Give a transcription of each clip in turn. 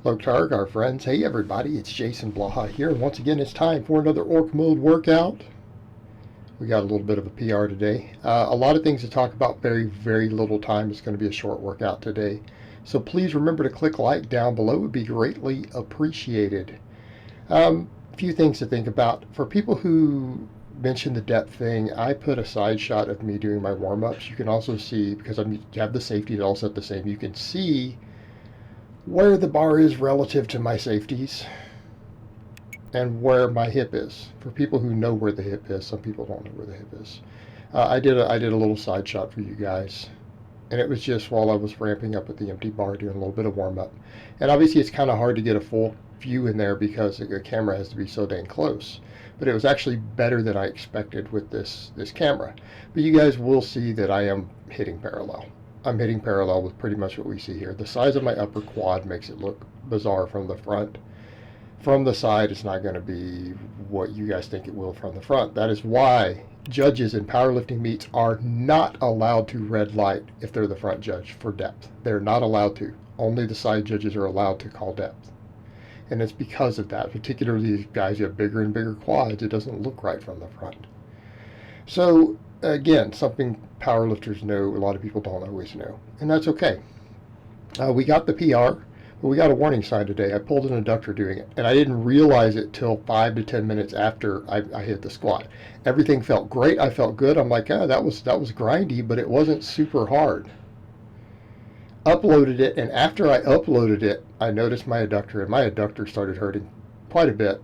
Hello, Targar friends. Hey, everybody, it's Jason Blaha here, and once again, it's time for another Orc Mode workout. We got a little bit of a PR today. A lot of things to talk about, very little time. It's going to be a short workout today. So please remember to click like down below. It would be greatly appreciated. A few things to think about. For people who mentioned the depth thing, I put a side shot of me doing my warm-ups. You can also see, because I have the safety all set the same, you can see where the bar is relative to my safeties and where my hip is. For people who know where the hip is, some people don't know where the hip is. I did a little side shot for you guys, and it was just while I was ramping up at the empty bar doing a little bit of warm-up. And obviously it's kind of hard to get a full view in there because the camera has to be so dang close. But it was actually better than I expected with this camera. But you guys will see that I am hitting parallel. I'm hitting parallel with pretty much what we see here. The size of my upper quad makes it look bizarre from the front. From the side, it's not going to be what you guys think it will from the front. That is why judges in powerlifting meets are not allowed to red light if they're the front judge for depth. They're not allowed to. Only the side judges are allowed to call depth. And it's because of that. Particularly these guys who have bigger and bigger quads, it doesn't look right from the front. So again, something powerlifters know, a lot of people don't always know, and that's okay. We got the PR, but we got a warning sign today. I pulled an adductor doing it, and I didn't realize it till 5 to 10 minutes after I hit the squat. Everything felt great. I felt good. I'm like, that was grindy, but it wasn't super hard. Uploaded it, and after I uploaded it, I noticed my adductor, and my adductor started hurting quite a bit.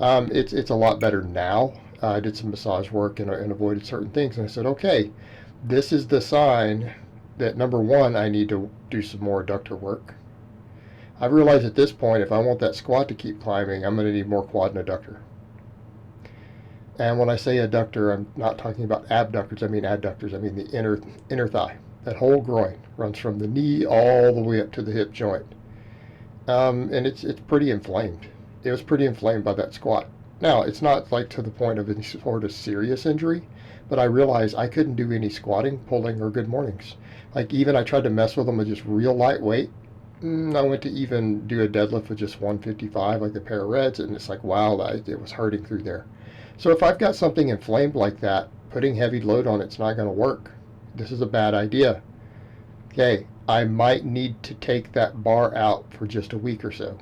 It's a lot better now. I did some massage work and avoided certain things, and I said, okay, this is the sign that, number one, I need to do some more adductor work. I realized at this point, if I want that squat to keep climbing, I'm going to need more quad and adductor. And when I say adductor, I'm not talking about abductors. I mean adductors. I mean the inner thigh. That whole groin runs from the knee all the way up to the hip joint. And it's pretty inflamed. It was pretty inflamed by that squat. Now, it's not like to the point of any sort of serious injury, but I realized I couldn't do any squatting, pulling, or good mornings. Like, even I tried to mess with them with just real lightweight. I went to even do a deadlift with just 155, like a pair of reds, and it's like, wow, it was hurting through there. So if I've got something inflamed like that, putting heavy load on it's not going to work. This is a bad idea. Okay, I might need to take that bar out for just a week or so,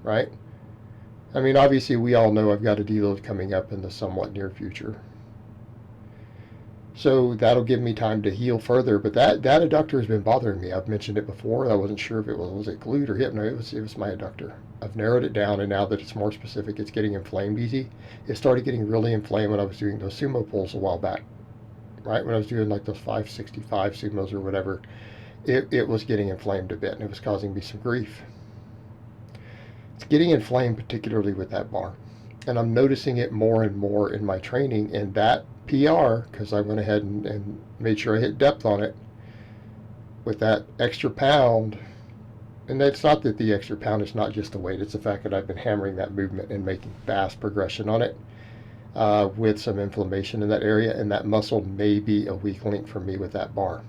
right? I mean, obviously, we all know I've got a deload coming up in the somewhat near future. So that'll give me time to heal further. But that adductor has been bothering me. I've mentioned it before. I wasn't sure if it was it glute or hip. No, it was my adductor. I've narrowed it down, and now that it's more specific, it's getting inflamed easy. It started getting really inflamed when I was doing those sumo pulls a while back, right? When I was doing like those 565 sumos or whatever, it was getting inflamed a bit, and it was causing me some grief. It's getting inflamed, particularly with that bar, and I'm noticing it more and more in my training. And that PR, because I went ahead and made sure I hit depth on it with that extra pound. And it's not that the extra pound is not just the weight, it's the fact that I've been hammering that movement and making fast progression on it with some inflammation in that area, and that muscle may be a weak link for me with that bar.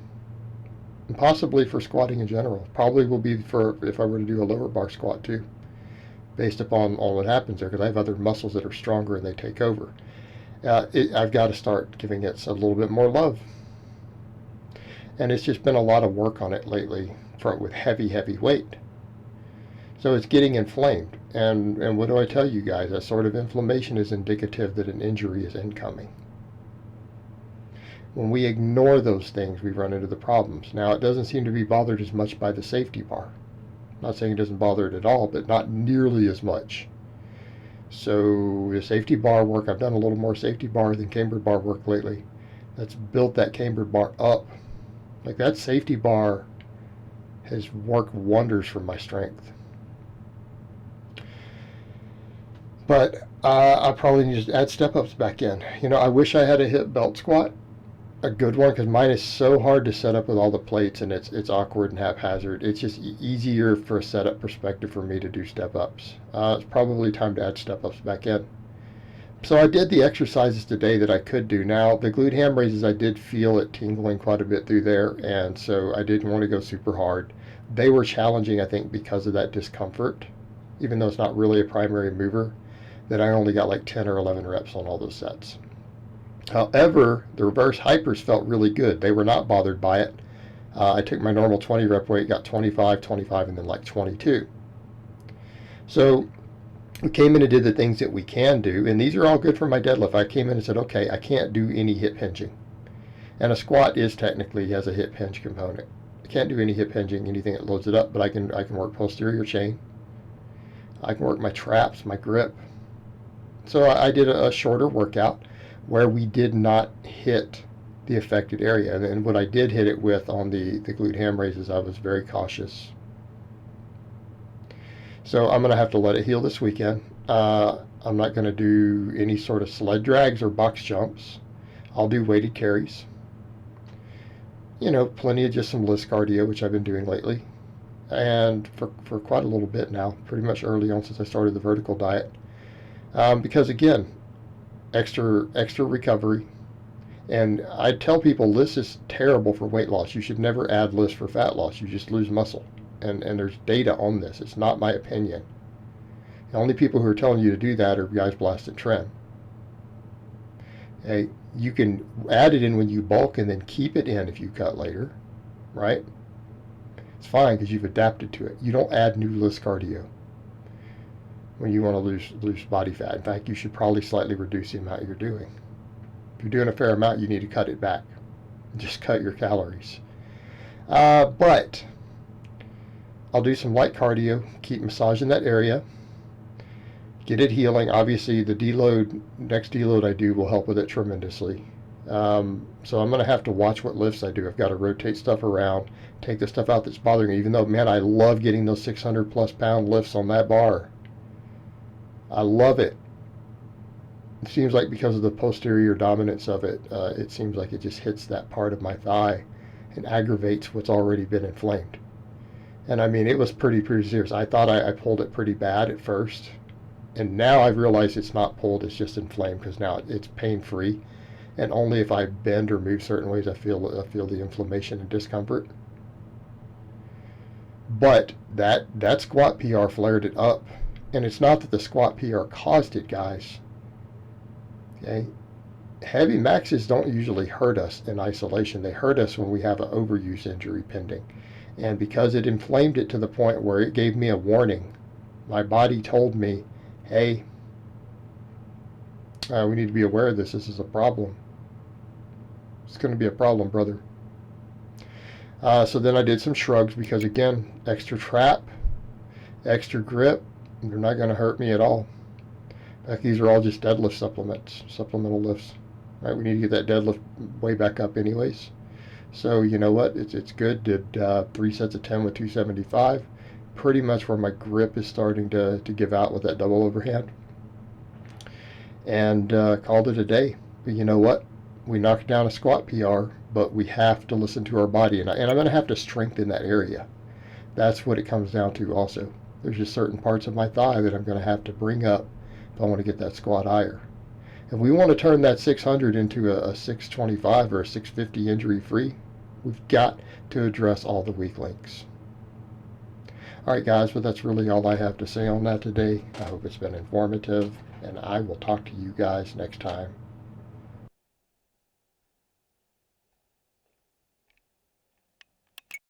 And possibly for squatting in general. Probably will be for if I were to do a lower bar squat too, based upon all what happens there, because I have other muscles that are stronger and they take over. I've got to start giving it a little bit more love. And it's just been a lot of work on it lately with heavy weight. So it's getting inflamed. And what do I tell you guys? That sort of inflammation is indicative that an injury is incoming. When we ignore those things, we run into the problems. Now, it doesn't seem to be bothered as much by the safety bar. Not saying it doesn't bother it at all, but not nearly as much. So the safety bar work, I've done a little more safety bar than cambered bar work lately. That's built that cambered bar up. Like, that safety bar has worked wonders for my strength. But I probably need to add step-ups back in. You know, I wish I had a hip belt squat. A good one, because mine is so hard to set up with all the plates, and it's awkward and haphazard. It's just easier for a setup perspective for me to do step-ups. It's probably time to add step-ups back in. So I did the exercises today that I could do. Now, the glute ham raises, I did feel it tingling quite a bit through there, and so I didn't want to go super hard. They were challenging, I think, because of that discomfort, even though it's not really a primary mover, that I only got like 10 or 11 reps on all those sets. However, the reverse hypers felt really good. They were not bothered by it. I took my normal 20 rep weight, got 25, 25, and then like 22. So we came in and did the things that we can do, and these are all good for my deadlift. I came in and said, okay, I can't do any hip hinging. And a squat is technically has a hip hinge component. I can't do any hip hinging, anything that loads it up, but I can work posterior chain. I can work my traps, my grip. So I did a shorter workout where we did not hit the affected area. And then what I did hit it with on the glute ham raises, I was very cautious. So I'm going to have to let it heal this weekend. I'm not going to do any sort of sled drags or box jumps. I'll do weighted carries. You know, plenty of just some list cardio, which I've been doing lately. And for quite a little bit now, pretty much early on since I started the vertical diet. Because again, extra recovery. And I tell people this is terrible for weight loss. You should never add list for fat loss. You just lose muscle. And there's data on this. It's not my opinion. The only people who are telling you to do that are guys blasting trim. Hey, you can add it in when you bulk and then keep it in if you cut later, right? It's fine because you've adapted to it. You don't add new list cardio when you want to lose body fat. In fact, you should probably slightly reduce the amount you're doing. If you're doing a fair amount, you need to cut it back. Just cut your calories. But I'll do some light cardio, keep massaging that area, get it healing. Obviously, the next deload I do will help with it tremendously. So I'm going to have to watch what lifts I do. I've got to rotate stuff around, take the stuff out that's bothering me, even though, man, I love getting those 600 plus pound lifts on that bar. I love it. It seems like because of the posterior dominance of it, it seems like it just hits that part of my thigh and aggravates what's already been inflamed. And I mean, it was pretty serious. I thought I pulled it pretty bad at first. And now I've realized it's not pulled, it's just inflamed because now it's pain-free. And only if I bend or move certain ways I feel the inflammation and discomfort. But that squat PR flared it up. And it's not that the squat PR caused it, guys. Okay? Heavy maxes don't usually hurt us in isolation. They hurt us when we have an overuse injury pending. And because it inflamed it to the point where it gave me a warning, my body told me, hey, we need to be aware of this. This is a problem. It's going to be a problem, brother. So then I did some shrugs because, again, extra trap, extra grip. They're not going to hurt me at all. In fact, these are all just deadlift supplements, supplemental lifts. Right? We need to get that deadlift way back up anyways. So you know what? It's good. Did 3 sets of 10 with 275. Pretty much where my grip is starting to give out with that double overhand. And called it a day. But you know what? We knocked down a squat PR, but we have to listen to our body. And I'm going to have to strengthen that area. That's what it comes down to also. There's just certain parts of my thigh that I'm going to have to bring up if I want to get that squat higher. If we want to turn that 600 into a 625 or a 650 injury-free, we've got to address all the weak links. All right, guys, but that's really all I have to say on that today. I hope it's been informative, and I will talk to you guys next time.